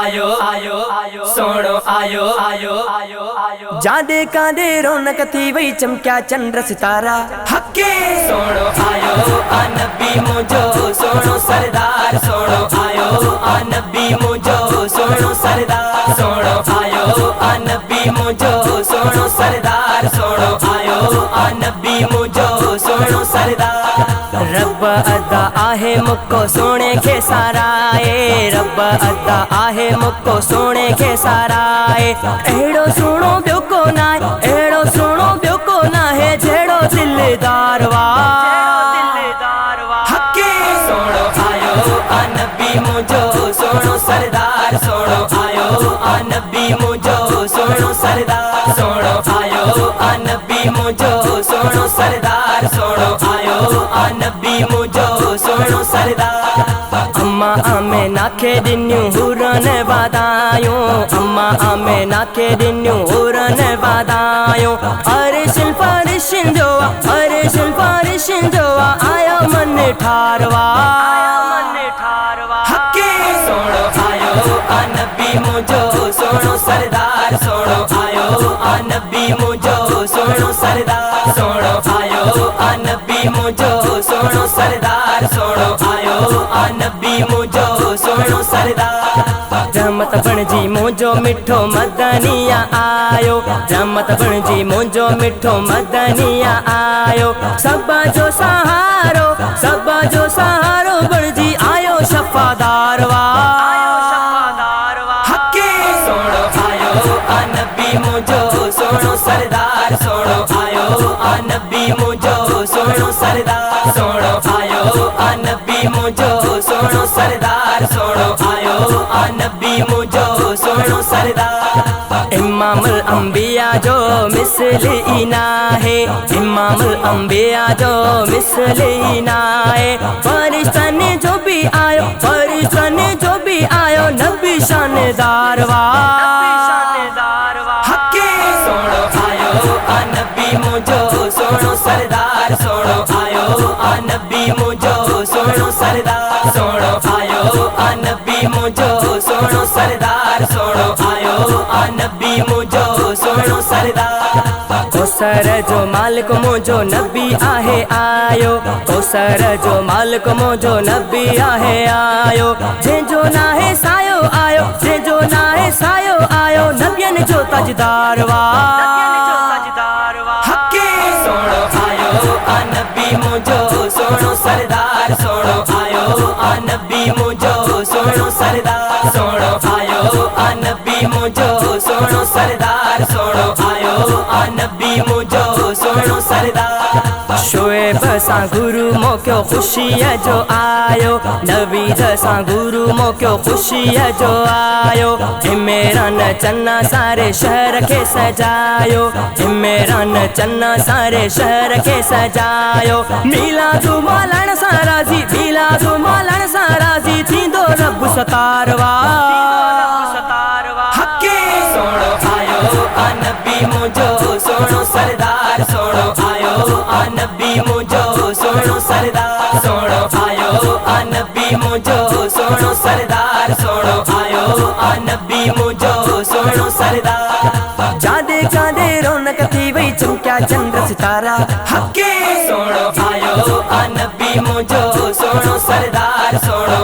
आयो आयो आयो सोणो आयो आयो आयो आयो जादे कांदे रौनक थी वई चमक्या चंद्र सितारा हके सोणो आयो आ नबी मुझो सोणो सरदार सोणो आयो आ नबी मुझो सोणो सरदार सोणो आयो आ नबी मुझो सोणो सरदार सोणो आयो आ नबी मुझो सोणो सरदार रब अदा आहे मुको सोने के साराए रब अदा आहे मुको सोने के साराए एड़ो सुनो ब्यो को ना एड़ो सुनो ब्यो को ना है जेड़ो दिलदार वा हके सोणो आयो आ नबी मुझो सोणो सरदार सोणो आयो आ नबी मुझो सोणो सरदार सोणो आयो आ नबी मुझो सोणो सरदार सोणो आयो आ नबी मुझो सोणो सरदार अम्मा आमे नाखे दिन्यू हुरन वादायूं अम्मा आमे नाखे दिन्यू हुरन वादायूं अरे शिल्पारिशिन जोवा आया मन ठारवा हके सोणो आयो आ नबी मुझो सोणो सरदार सोणो आयो आ नबी मुझो सोणो सरदार सोणो आयो आ नबी मुझो सोणो सरदार सोणो आयो आ नबी मुझो सोणो सरदार रहमत बणजी मुझो मिठो मदनिया आयो रहमत बणजी मुझो मिठो मदनिया आयो सबा जो सहारो बणजी आयो शफादार वा हके सोणो आयो आ नबी मुझो सोणो सरदार सोणो आयो आ नबी मुझो सोणो सरदार सोणो आयो आ नबी मुझो सोणो सरदार सोणो आयो आ नबी मुझो सोणो सरदार इमामुल अंबिया जो मिसल इना है इमामुल अंबिया जो मिसल इना है फरिश्तन जो भी आयो नबी शानदार वा हके सोणो आयो आ नबी मुझो सोणो सरदार सोणो आयो आ नबी मुझो सोणो सरदार सोणो आयो आ नबी मुझो सोणो सरदार सोणो आयो आ नबी मुझो सोणो सरदार कोसर जो मालिक मुझो नबी आहे आयो कोसर जो मालिक मुझो नबी आहे आयो जेजो नाहे सायो आयो जेजो नाहे सायो आयो नबियन जो ताजदार वा हके सोणो आयो आ नबी मुझो सोणो सरदार सोणो आयो आ नबी मुझो सोणो सरदार सोणो आयो आ नबी मुझो सोणो सरदार सोणो आयो आ नबी मुझो सोणो सरदार शोएब सां गुरु मोक्यो खुशीअ जो आयो नवीद सां गुरु मोक्यो खुशीअ जो आयो इमरान चन्ना सारे शहर के सजायो इमरान चन्ना सारे शहर के सजायो मिलादु मौलाना साराजी थींदो रब सतारवा हके सोणो आयो आ नबी मुझो सोणो सरदार सोणो आयो आ नबी मुझो सोणो सरदार सोणो आयो आ नबी मुझो सोणो सरदार सोणो आयो आ नबी मुझो सोणो सरदार जादे कांदे रौनक थी वई चमक्या चंद्र सितारा हके सोणो आयो आ नबी मुझो सोणो सरदार सोणो